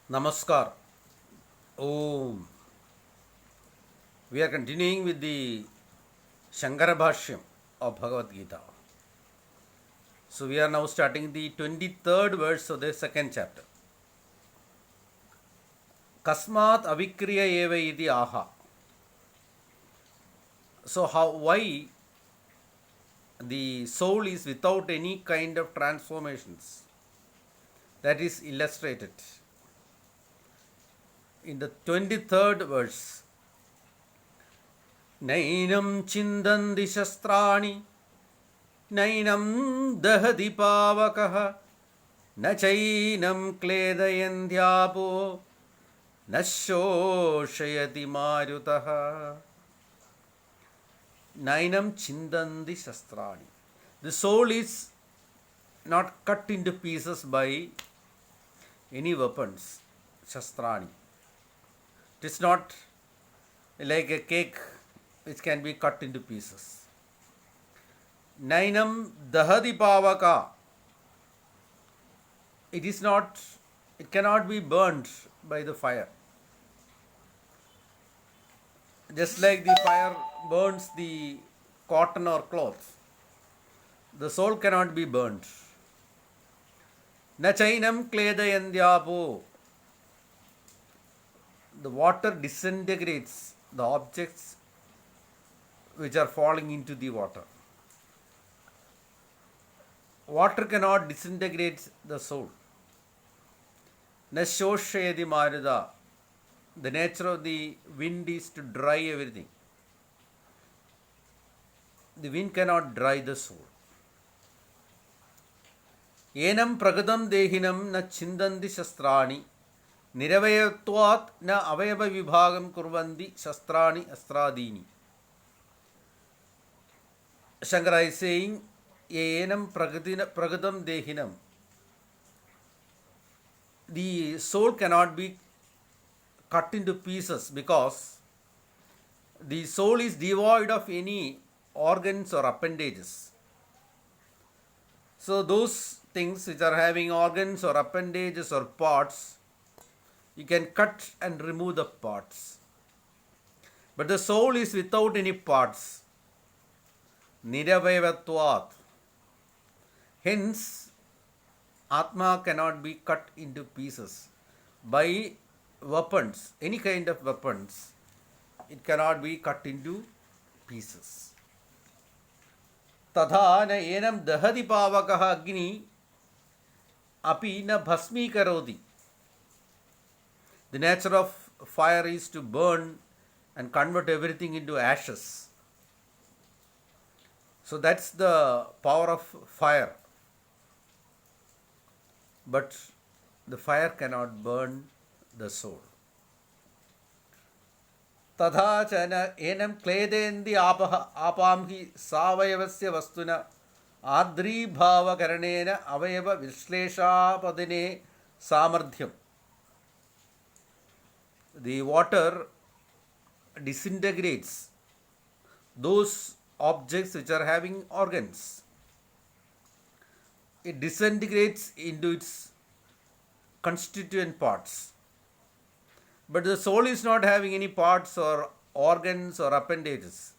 Namaskar. Om. We are continuing with the Shankara Bhashyam of Bhagavad Gita. So we are now starting the 23rd verse of the second chapter. Kasmat avikriya eva iti aha. So why the soul is without any kind of transformations? That is illustrated in the 23rd verse. Nainam chindandi shastrani नैनं दहति पावकः न चैनं क्लेदयन्त्यापो न शोषयति मारुतः नैनं चिन्दन्ति शस्त्राणि. The soul is not cut into pieces by any weapons, shastrani. It is not like a cake which can be cut into pieces. Nainam dahadi pavaka. It cannot be burnt by the fire. Just like the fire burns the cotton or cloth, the soul cannot be burnt. Nachainam kledayandyapo. The water disintegrates the objects which are falling into the water. Water cannot disintegrate the soul. Nashoshayadi maruda. The nature of the wind is to dry everything. The wind cannot dry the soul. Enam pragadam dehinam na chindandi shastrani niravayatvat na avayava vibhagam kurvandi shastrani astradini. Shankara is saying, Enam pragadam dehinam. The soul cannot be cut into pieces because the soul is devoid of any organs or appendages. So those things which are having organs or appendages or parts, you can cut and remove the parts. But the soul is without any parts. Niravayavatvat. Hence, Atma cannot be cut into pieces by weapons, any kind of weapons. It cannot be cut into pieces. Tadha na enam dahadi pavakaha agni api na bhasmi karodi. The nature of fire is to burn and convert everything into ashes. So that's the power of fire. But the fire cannot burn the soul. Tadha chana enam kledendi apamhi savayavasya vastuna adri bhava karanena avayava vishlesha padine samardhyam. The water disintegrates those objects which are having organs. It disintegrates into its constituent parts. But the soul is not having any parts or organs or appendages.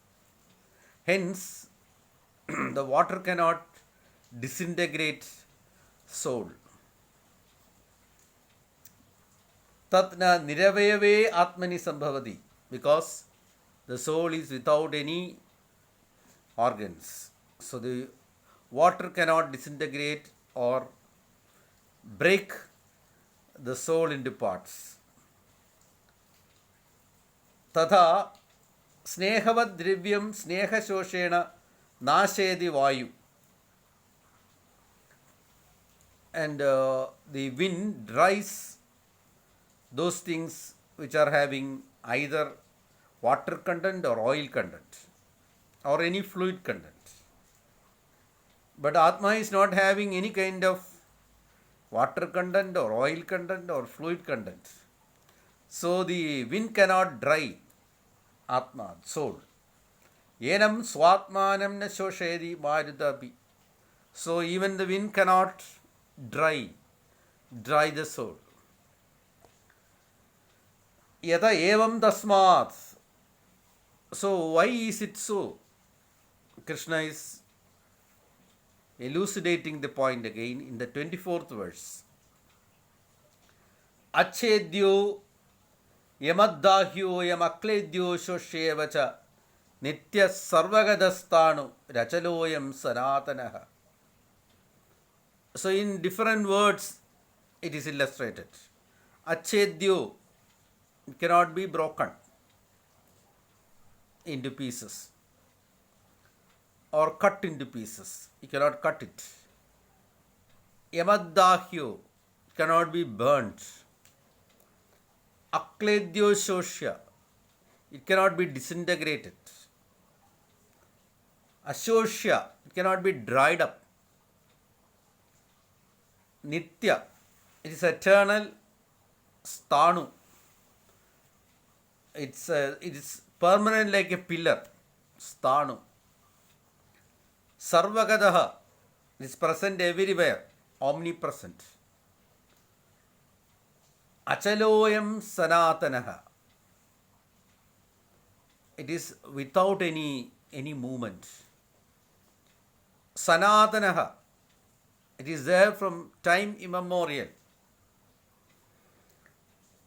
Hence, the water cannot disintegrate soul. Tatna niravayave atmani sambhavati. Because the soul is without any organs. So the water cannot disintegrate or break the soul into parts. Tatha snehavad drivyam sneha shoshena nashedi vayu. And the wind dries those things which are having either water content or oil content or any fluid content. But Atma is not having any kind of water content or oil content or fluid content. So the wind cannot dry Atma, soul. Enam swatmanam na shoshedi marutapi. So even the wind cannot dry the soul. Yata evam tasmat. So why is it so? Krishna is elucidating the point again in the 24th verse. Achedyo yamaddahyo yamakledyo shoshevacha nitya sarvagadastanu rachaloyam sanatanaha. So in different words it is illustrated. Achedyo cannot be broken into pieces or cut into pieces. You cannot cut it. Yamaddahyo cannot be burnt. Akledyo shoshya, it cannot be disintegrated. Ashoshya, it cannot be dried up. Nitya, it is eternal. Sthanu, it is permanent like a pillar. Sthanu. Sarvagadaha, it is present everywhere, omnipresent. Achaloyam sanatanaha, it is without any movement. Sanatanaha, it is there from time immemorial.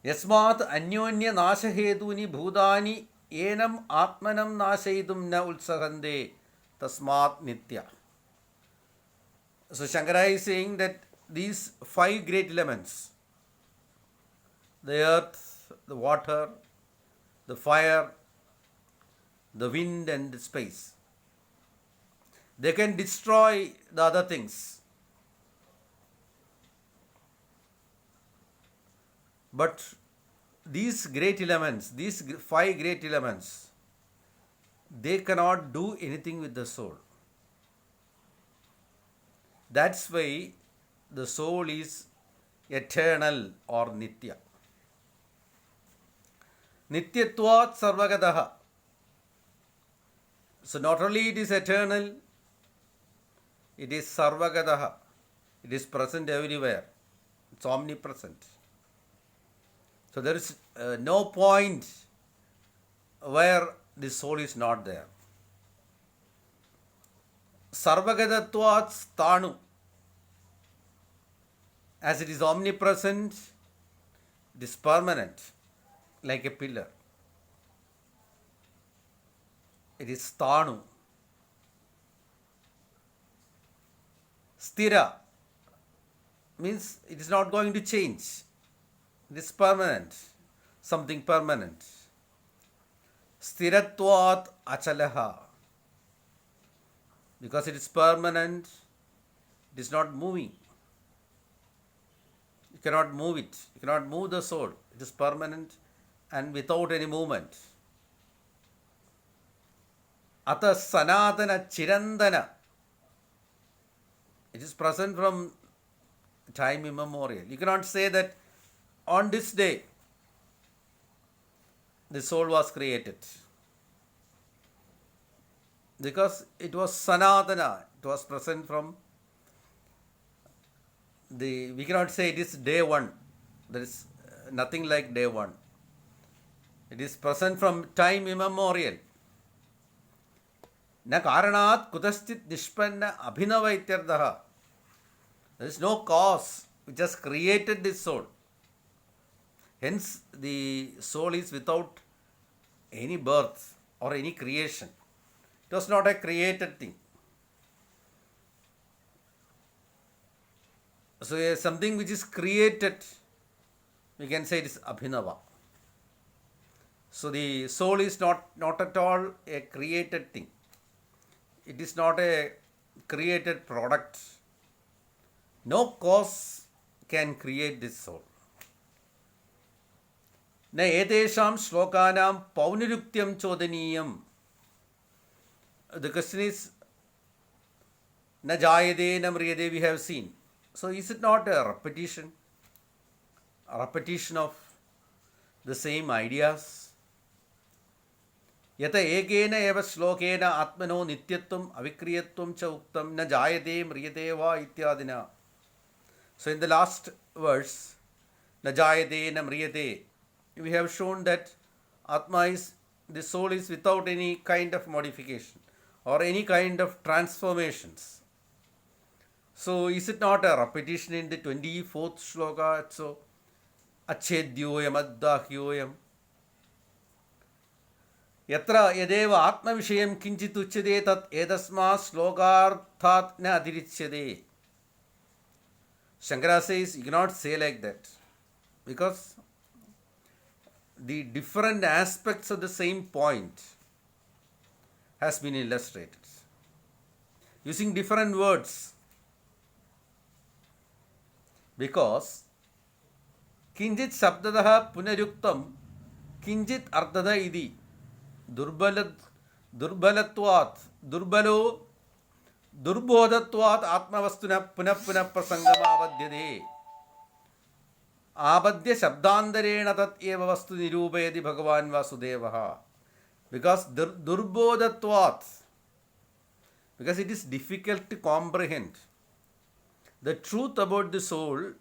Yasmat anyonya nashaheduni bhudani enam atmanam nashayidum na ulsahande tasmat nitya. So Shankara is saying that these 5 great elements, the earth, the water, the fire, the wind and the space, they can destroy the other things. But these great elements, these 5 great elements, they cannot do anything with the soul. That's why the soul is eternal or nitya. Nityatvat sarvagadaha. So not only it is eternal, it is sarvagadaha. It is present everywhere. It's omnipresent. So there is no point where the soul is not there. Sarvagadatvat sthanu. As it is omnipresent, it is permanent, like a pillar. It is sthanu. Sthira means it is not going to change. It is permanent, something permanent. Sthiratvat achalaha. Because it is permanent, it is not moving. You cannot move it. You cannot move the soul. It is permanent and without any movement. Ata sanatana chirandana. It is present from time immemorial. You cannot say that on this day the soul was created, because it was sanatana, it was present from we cannot say it is day one. There is nothing like day one. It is present from time immemorial. Na karanat kudaschit nishpanna abhinava ityarthaha. There is no cause which has created this soul. Hence, the soul is without any birth or any creation. It was not a created thing. So, something which is created, we can say it is abhinava. So, the soul is not at all a created thing. It is not a created product. No cause can create this soul. Na etesham shlokanam paunirukyam chodaniyam. The question is, na jayade na mriyade, we have seen. So is it not a repetition? A repetition of the same ideas? Yata ekena eva shlokena atmano nityatvam avikriyatvam cha uktam na jayade mriyade va ityadina. So in the last verse, na jayade na mriyade, we have shown that Atma is, the soul is without any kind of modification or any kind of transformations. So is it not a repetition in the 24th shloka? So achedyoyam addahyoyam yatra yadeva atmavishayam kinchit uchyate tat edasma shlokarthat na adirichyate. Shankara says you cannot say like that, because the different aspects of the same point has been illustrated using different words. Because kinjit shabdadah punaruktam kinjit ardada idi durbalatvat durbalo दुर्बोधत्वात् आत्मवस्तुना पुनः पुनः प्रसंगमावद्यते आबद्य शब्दांतरेण तत् एव वस्तु निरूपयति भगवान् वासुदेवः. Because दुर्बोधत्वात्, because it is difficult to comprehend. The truth about the soul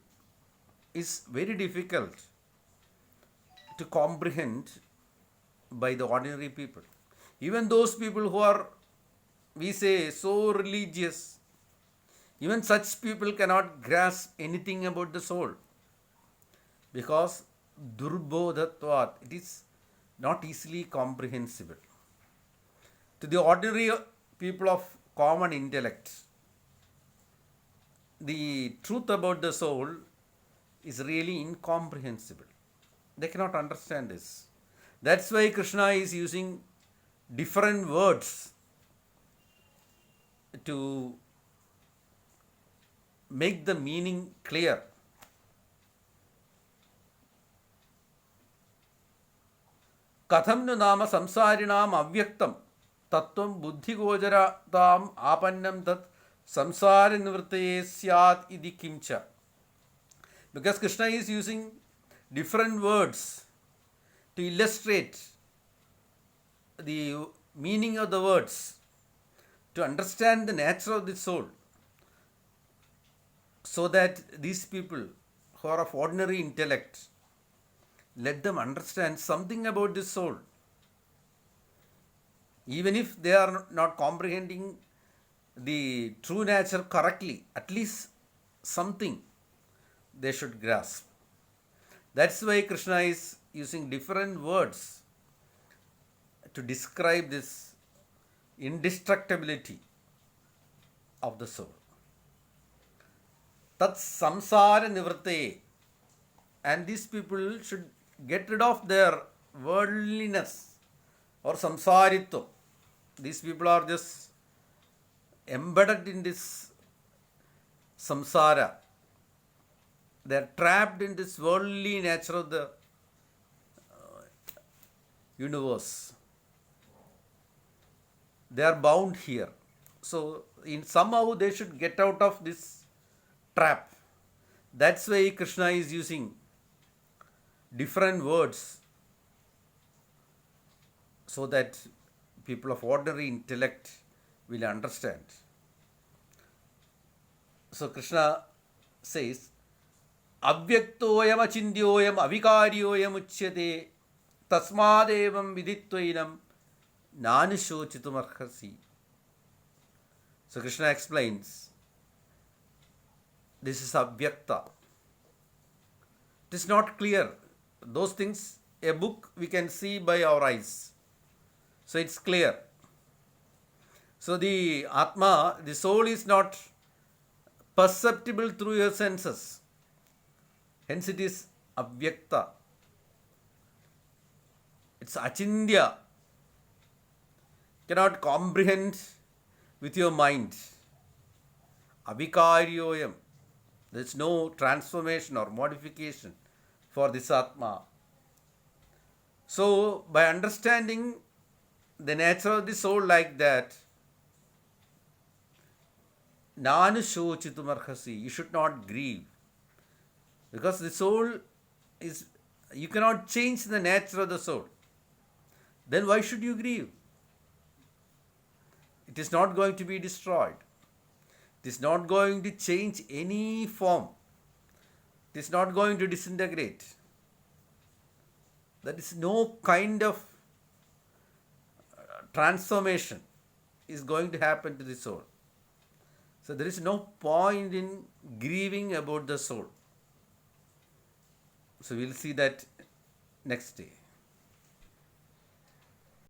is very difficult to comprehend by the ordinary people. Even those people who are, we say, so religious, even such people cannot grasp anything about the soul, because durbodhatvat, it is not easily comprehensible. To the ordinary people of common intellect, the truth about the soul is really incomprehensible. They cannot understand this. That's why Krishna is using different words to make the meaning clear. Katham nu nama samsarinam avyaktam tattvam buddhigojaratam apannam tat samsara nivrittaye syat idi kimcha. Because Krishna is using different words to illustrate the meaning of the words, to understand the nature of the soul, so that these people who are of ordinary intellect, let them understand something about the soul. Even if they are not comprehending the true nature correctly, at least something they should grasp. That's why Krishna is using different words to describe this indestructibility of the soul. Tat samsara nivrittaye. And these people should get rid of their worldliness or samsaritva. These people are just embedded in this samsara. They are trapped in this worldly nature of the universe. They are bound here. So, in somehow they should get out of this trap. That's why Krishna is using different words, so that people of ordinary intellect will understand. So Krishna says, avyaktoyam achindyoyam avikaryoyam uchyate tasmadevam viditvainam nanushochitum arhasi. So Krishna explains, this is avyakta. It is not clear. Those things, a book we can see by our eyes. So it's clear. So the Atma, the soul is not perceptible through your senses. Hence it is avyakta. It's achindya. Cannot comprehend with your mind. Avikaryoyam. There is no transformation or modification for this Atma. So, by understanding the nature of the soul like that, nanushochitum arhasi, you should not grieve. Because the soul is, you cannot change the nature of the soul. Then why should you grieve? It is not going to be destroyed. It is not going to change any form. It is not going to disintegrate. There is no kind of transformation is going to happen to the soul. So there is no point in grieving about the soul. So we'll see that next day.